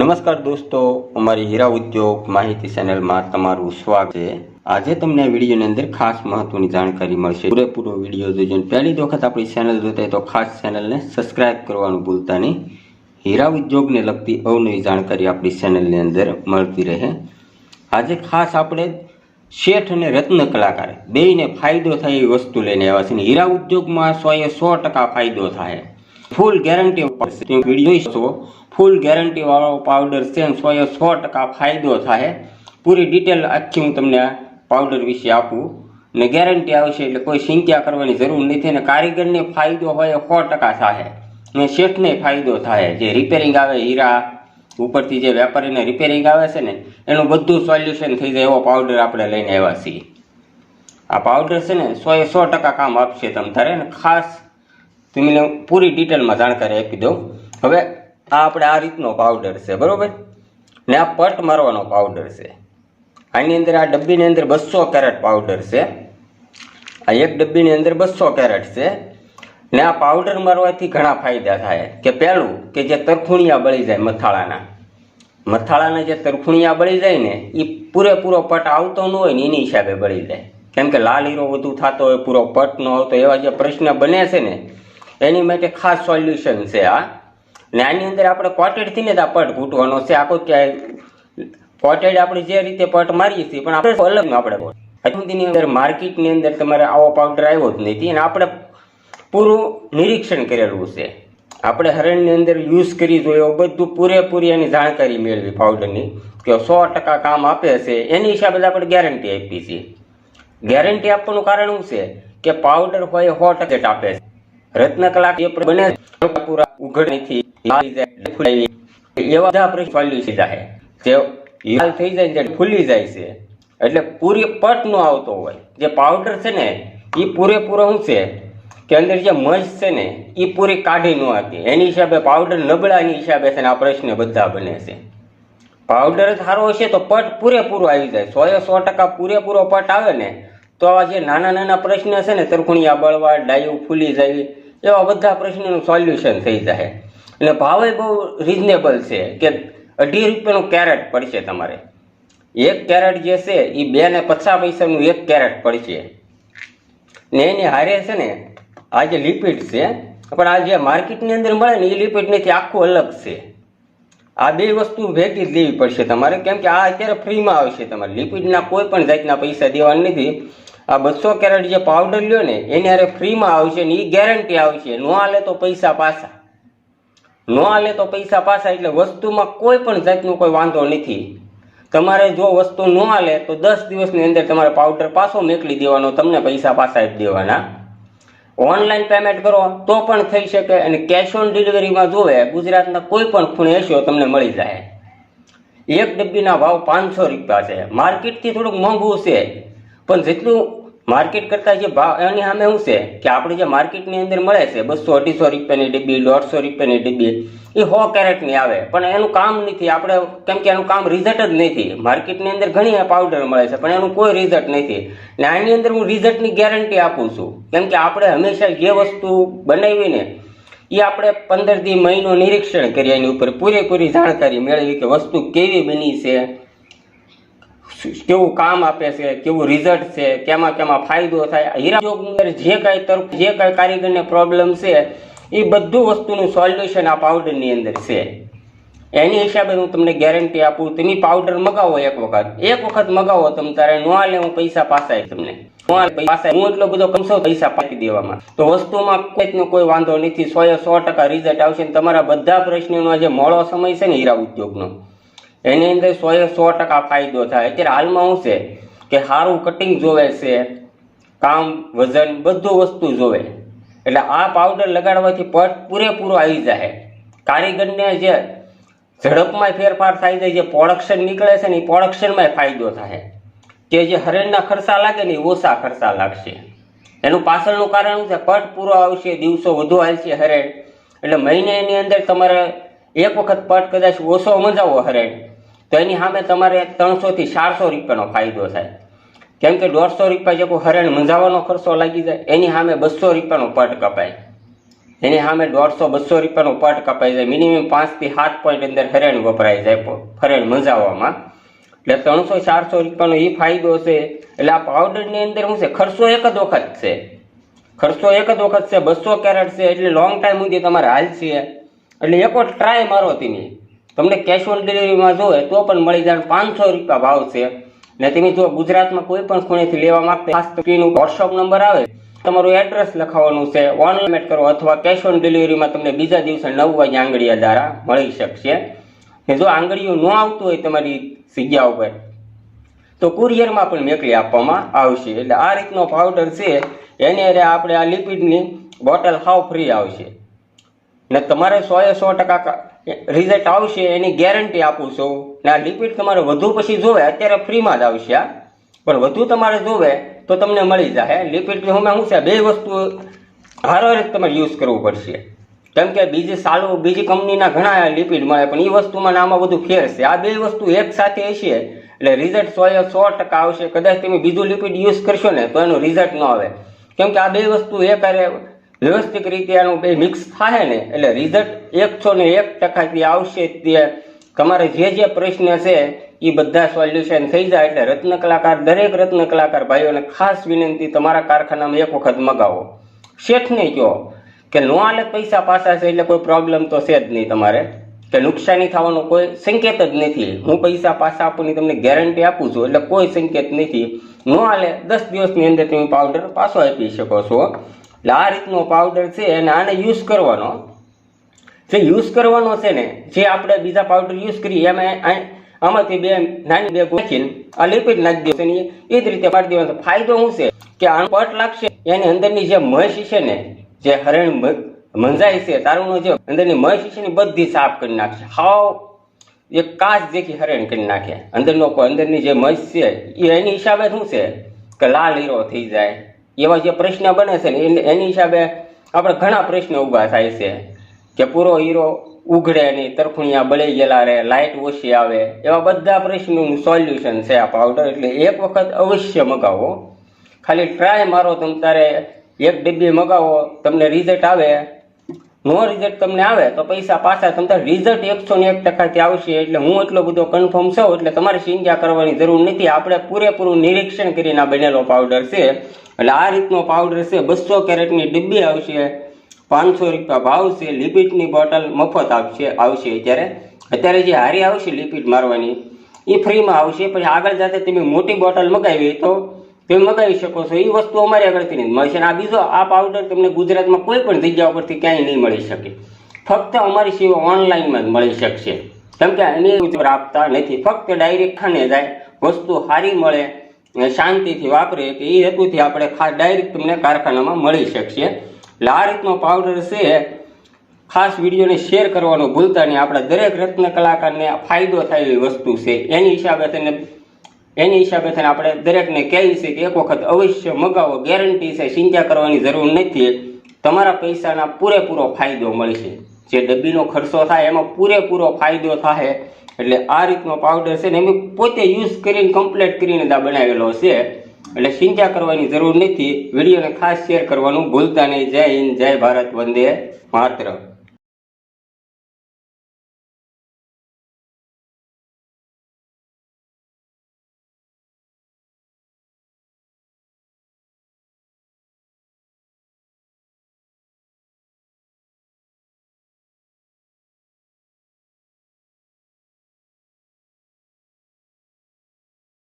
નમસ્કાર દોસ્તો, અમારી હીરા ઉદ્યોગ માહિતી ચેનલમાં તમારું સ્વાગત છે। આજે તમને આ વિડીયોની અંદર ખાસ મહત્વની જાણકારી મળશે। પૂરેપૂરો વિડીયો જોજો। પહેલી વખત આપણી ચેનલ જોતા હોય તો ખાસ ચેનલને સબસ્ક્રાઇબ કરવાનું ભૂલતા નહીં। હીરા ઉદ્યોગને લગતી અવનવી જાણકારી આપણી ચેનલની અંદર મળતી રહે। આજે ખાસ આપણે શેઠ અને રત્ન કલાકાર બેયને ફાયદો થાય એવી વસ્તુ લઈને આવ્યા છીએ। હીરા ઉદ્યોગમાં 100% ફાયદો થાય। ફૂલ ગેરંટી વિડીયો જોઈશો। ફૂલ ગેરંટી વાળો પાવડર છે, 100% ફાયદો થાય। પૂરી ડિટેલ આખી હું તમને પાવડર વિશે આપું ને ગેરંટી આવશે એટલે કોઈ ચિંતા કરવાની જરૂર નથી। અને કારીગરને ફાયદો હોય 100% થાય ને શેઠને ફાયદો થાય। જે રિપેરિંગ આવે હીરા ઉપરથી જે વેપારીને રિપેરિંગ આવે છે ને એનું બધું સોલ્યુશન થઈ જાય એવો પાવડર આપણે લઈને આવ્યા છીએ। આ પાવડર છે ને 100% કામ આપશે તમ તારે। અને ખાસ તમને પૂરી ડિટેલમાં જાણકારી આપી દઉં। હવે આ આપણે આ રીતનો પાવડર છે, બરોબર ને આ પટ મારવાનો પાવડર છે। આની અંદર આ ડબ્બીની અંદર 200 કેરેટ પાવડર છે। આ એક ડબ્બીની અંદર 200 કેરેટ છે ને આ પાવડર મારવાથી ઘણા ફાયદા થાય। કે પહેલું કે જે તરખુણિયા બળી જાય મથાળાના જે તરખુણિયા બળી જાય ને એ પૂરેપૂરો પટ આવતો ન હોય ને એની હિસાબે બળી જાય। કેમ કે લાલ હીરો વધુ થતો હોય, પૂરો પટ ન આવતો, એવા જે પ્રશ્ન બને છે ને એની માટે ખાસ સોલ્યુશન છે આ। ને આની અંદર આપણે કોટેડથી ને જ આ પટ ઘૂંટવાનો છે। આખો ક્યાંય કોટેડ આપણે જે રીતે પટ મારીએ છીએ પણ આપણે અલગ આપણે અંદર માર્કેટની અંદર તમારે આવો પાવડર આવ્યો જ નથી અને આપણે પૂરું નિરીક્ષણ કરેલું છે। આપણે હરણની અંદર યુઝ કરી જોયો, બધું પૂરેપૂરી એની જાણકારી મેળવી પાવડરની કે 100% કામ આપે છે। એની હિસાબે આપણે ગેરંટી આપી છીએ। ગેરંટી આપવાનું કારણ શું છે કે પાવડર હોય 100% આપે છે। રત્ન કલાક જે બને પૂરા ઉઘડ નથી એવા બધા સોલ્યુશન જાય જે લાલ થઈ જાય ને ફૂલી જાય છે એટલે પૂરી પટ નો આવતો હોય। જે પાવડર છે ને એ પૂરેપૂરો શું છે કે અંદર જે મધ છે ને એ પૂરી કાઢી ન હતી એની હિસાબે પાવડર નબળાની હિસાબે છે ને આ પ્રશ્ન બધા બને છે। પાવડર જ સારો હશે તો પટ પૂરેપૂરો આવી જાય। 100% પૂરેપૂરો પટ આવે ને તો આવા જે નાના નાના પ્રશ્ન છે ને તરખુણિયા બળવા, ડાયું ફૂલી જાય, એવા બધા પ્રશ્નોનું સોલ્યુશન થઈ જાય। એટલે ભાવે બહુ રિઝનેબલ છે કે 2.5 રૂપિયાનું કેરેટ પડશે તમારે। એક કેરેટ જે છે એ 2.50 પૈસાનું એક કેરેટ પડશે ને એની હારે છે ને આ જે લિપિડ છે પણ આ જે માર્કેટની અંદર મળે ને એ લિપિડ નથી, આખું અલગ છે। આ બે વસ્તુ ભેગી જ લેવી પડશે તમારે, કેમ કે આ અત્યારે ફ્રીમાં આવશે તમારે। લિપિડના કોઈ પણ જાતના પૈસા દેવાના નથી। આ 200 કેરેટ જે પાવડર લ્યો ને એની હારે ફ્રીમાં આવશે ને એ ગેરંટી આવશે। નો આલે તો પૈસા પાછા, નો આલે તો પૈસા પાછા। એટલે વસ્તુમાં કોઈ પણ જાતનો કોઈ વાંધો નથી। તમારે જો વસ્તુ ન આલે તો 10 દિવસની અંદર તમારે પાવડર પાછો મોકલી દેવાનો, તમને પૈસા પાછા આપી દેવાના। ઓનલાઈન પેમેન્ટ કરો તો પણ થઈ શકે અને કેશ ઓન ડિલિવરીમાં જોવે ગુજરાતના કોઈ પણ ખૂણે હશો તમને મળી જાય। એક ડબ્બીના ભાવ 500 રૂપિયા છે। માર્કેટથી થોડુંક મોંઘું છે પણ જેટલું માર્કેટ કરતાં જે ભાવ એની સામે શું છે કે આપણે જે માર્કેટની અંદર મળે છે 200-250 રૂપિયાની ડબ્બી, 150 રૂપિયાની ડબ્બી, એ 100 કેરેટની આવે પણ એનું કામ નથી આપણે, કેમ કે એનું કામ રિઝલ્ટ જ નથી। માર્કેટની અંદર ઘણી પાવડર મળે છે પણ એનું કોઈ રિઝલ્ટ નથી ને આની અંદર હું રિઝલ્ટની ગેરંટી આપું છું। કેમ કે આપણે હંમેશા જે વસ્તુ બનાવી ને એ આપણે 15 દી મહિનો નિરીક્ષણ કરીએ, એની ઉપર પૂરેપૂરી જાણકારી મેળવી કે વસ્તુ કેવી બની છે, કેવું કામ આપે છે, કેવું રિઝલ્ટ છે, કેમાં કેમાં ફાયદો થાય। હીરા ઉદ્યોગની અંદર જે કાંઈ કારીગરને પ્રોબ્લેમ છે એ બધું વસ્તુનું સોલ્યુશન આ પાવડરની અંદર છે। એની હિસાબે હું તમને ગેરંટી આપું। તમે પાવડર મગાવો એક વખત મગાવો તમે તારે નો આલે હું પૈસા પાછા તમને પાછા હું એટલો બધો કમસો પૈસા પાછી દેવામાં તો વસ્તુમાં કોઈ વાંધો નથી। 100% રિઝલ્ટ આવશે। તમારા બધા પ્રશ્નોનો જે મોડો સમય છે ને હીરા ઉદ્યોગનો એની અંદર 100% ફાયદો થાય। અત્યારે હાલમાં શું છે કે સારું કટિંગ જોવે છે, કામ વજન બધું વસ્તુ જોવે એટલે આ પાવડર લગાડવાથી પટ પૂરેપૂરો આવી જાય। કારીગરને જે ઝડપમાં ફેરફાર થાય છે, જે પ્રોડક્શન નીકળે છે ને એ પ્રોડક્શનમાં ફાયદો થાય કે જે હરણના ખર્ચા લાગે ને એ ઓછા ખર્ચા લાગશે। એનું પાછળનું કારણ શું છે, પટ પૂરો આવશે, દિવસો વધુ હાલશે હરણ એટલે મહિનાની અંદર તમારે એક વખત પટ કદાચ ઓછો મંજાવો હરણ તો એની સામે તમારે 300 થી 400 રૂપિયાનો ફાયદો થાય। કેમ કે 150 રૂપિયા જેવું હરણ મંજાવવાનો ખર્ચો લાગી જાય, એની સામે 200 રૂપિયાનો પટ કપાય। એની સામે 150-200 રૂપિયાનો પટ કપાઈ જાય. મિનિમમ 5 થી 7 પોઈન્ટ અંદર હરેણ વપરાઈ જાય હરેણ મજાવવામાં. એટલે 300-400 રૂપિયાનો એ ફાયદો છે. એટલે આ પાવડરની અંદર શું છે, ખર્ચો એક જ વખત છે. ખર્ચો એક જ વખત છે. 200 કેરેટ છે એટલે લોંગ ટાઈમ સુધી તમારે હાલ છે. એટલે એક વાર ટ્રાય મારો તમે. તમને કેશ ઓન ડિલિવરીમાં જોવે તો પણ મળી જાય. 500 રૂપિયા ભાવ છે. ને તમે જો ગુજરાતમાં કોઈ પણ ખૂણેથી લેવા માંગતા ખાસ સ્ક્રીન વોટ્સઅપ નંબર આવે, તમારું એડ્રેસ લખાવવાનું છે, ઓનલાઈન પેમેન્ટ કરો અથવા કેશ ઓન ડિલિવરીમાં તમને બીજા દિવસે 9 વાગે આંગળીયા દ્વારા મળી શકશે. જો આંગળીઓ ન આવતું હોય તમારી જગ્યા ઉપર તો કુરિયરમાં પણ મોકલી આપવામાં આવશે. એટલે આ રીતનો પાવડર છે. એની અરે આપણે આ લિપિડની બોટલ હાવ ફ્રી આવશે ને તમારે 100% રિઝલ્ટ આવશે એની ગેરંટી આપું છું. ને આ લિપિડ તમારે વધુ પછી જોવે અત્યારે ફ્રીમાં જ આવશે, પણ વધુ તમારે જોવે તો તમને મળી જાય. લિપિડ હમણાં શું છે, બે વસ્તુ હારે તમારે યુઝ કરવું પડશે. કેમ કે બીજી કંપનીના ઘણા લિપિડ મળે પણ એ વસ્તુમાં આમાં બધું ફેર છે. આ બે વસ્તુ એક સાથે હશે એટલે રિઝલ્ટ 100% આવશે. કદાચ તમે બીજું લિપિડ યુઝ કરશો ને તો એનું રિઝલ્ટ ન આવે. કેમ કે આ બે વસ્તુ એક હારે વ્યવસ્થિત રીતે આનું બે મિક્સ થાય ને એટલે રિઝલ્ટ 101% આવશે. તે તમારે જે પ્રશ્ન છે એ બધા સોલ્યુશન થઈ જાય. એટલે રત્ન કલાકાર, દરેક રત્ન કલાકાર ભાઈઓને ખાસ વિનંતી, તમારા કારખાનામાં એક વખત મગાવો. શેઠને કહો કે નો હાલે પૈસા પાછા છે એટલે કોઈ પ્રોબ્લેમ તો છે જ નહીં તમારે, કે નુકસાની થવાનો કોઈ સંકેત જ નથી. હું પૈસા પાછા આપવાની તમને ગેરંટી આપું છું એટલે કોઈ સંકેત નથી. નો હાલે 10 દિવસની અંદર તમે પાવડર પાછો આપી શકો છો. એટલે આ રીતનો પાવડર છે અને આને યુઝ કરવાનો છે ને, જે આપણે બીજા પાવડર યુઝ કરીએ એમાં આમાંથી બે નાની બે ગોખીને આ લિપિડ નાખી દેશે ને એ જ રીતે પાડી દેવાનો. ફાયદો શું છે કે આનો પટ લાગશે, એની અંદરની જે મધ છે ને, જે હરણ મંજાય છે તારુંનો જે અંદરની મધ છે ને બધી સાફ કરી નાખશે. હાવ એક કાચ જેથી હરણ કરી નાખે. અંદરની જે મધ છે એ એની હિસાબે શું છે કે લાલ હીરો થઈ જાય. એવા જે પ્રશ્ન બને છે ને એની હિસાબે આપણે ઘણા પ્રશ્નો ઊભા થાય છે કે પૂરો હીરો ઉઘડે નહીં, તરફુણિયા બળી ગયેલા રહે, લાઇટ ઓછી આવે, એવા બધા પ્રશ્નોનું સોલ્યુશન છે આ પાવડર. એટલે એક વખત અવશ્ય મગાવો. ખાલી ટ્રાય મારો. તમે તારે એક ડબ્બી મગાવો, તમને રિઝલ્ટ આવે. નો રિઝલ્ટ તમને આવે તો પૈસા પાછા. તમને રિઝલ્ટ 101% આવશે. એટલે હું એટલો બધો કન્ફર્મ છું. એટલે તમારે ચિંતા કરવાની જરૂર નથી. આપણે પૂરેપૂરું નિરીક્ષણ કરીને બનેલો પાવડર છે. એટલે આ રીતનો પાવડર છે. 200 કેરેટની ડબ્બી આવશે, 500 રૂપિયા ભાવ છે. લિપિડની બોટલ મફત આવશે. અત્યારે જે હારી આવશે લિપિડ મારવાની એ ફ્રીમાં આવશે. પછી આગળ જાતે તમે મોટી બોટલ મગાવી તો તમે મગાવી શકો છો. એ વસ્તુ અમારી આગળથી નહીં મળશે. આ બીજો આ પાવડર તમને ગુજરાતમાં કોઈ પણ જગ્યા ઉપરથી ક્યાંય નહીં મળી શકે. ફક્ત અમારી સેવા ઓનલાઈનમાં જ મળી શકશે. કેમ કે એની આપતા નથી. ફક્ત ડાયરેક્ટ ખાને જાય, વસ્તુ સારી મળે, શાંતિથી વાપરે કે એ હેતુથી આપણે ડાયરેક્ટ તમને કારખાનામાં મળી શકશે. એટલે આ રીતનો પાવડર છે. ખાસ વિડીયોને શેર કરવાનું ભૂલતા નહીં. આપણા દરેક રત્ન કલાકારને ફાયદો થાય એવી વસ્તુ છે. એની હિસાબે થઈને આપણે દરેકને કહીએ છીએ કે એક વખત અવશ્ય મગાવો. ગેરંટી છે, ચિંતા કરવાની જરૂર નથી. તમારા પૈસાના પૂરેપૂરો ફાયદો મળશે. જે ડબ્બીનો ખર્ચો થાય એમાં પૂરેપૂરો ફાયદો થાય. એટલે આ રીતનો પાવડર છે ને એમ પોતે યુઝ કરીને કમ્પ્લીટ કરીને બનાવેલો છે. એટલે ચિંતા કરવાની જરૂર નથી. વિડીયોને ખાસ શેર કરવાનું ભૂલતા નહીં. જય હિન્દ, જય ભારત, વંદે માતરમ.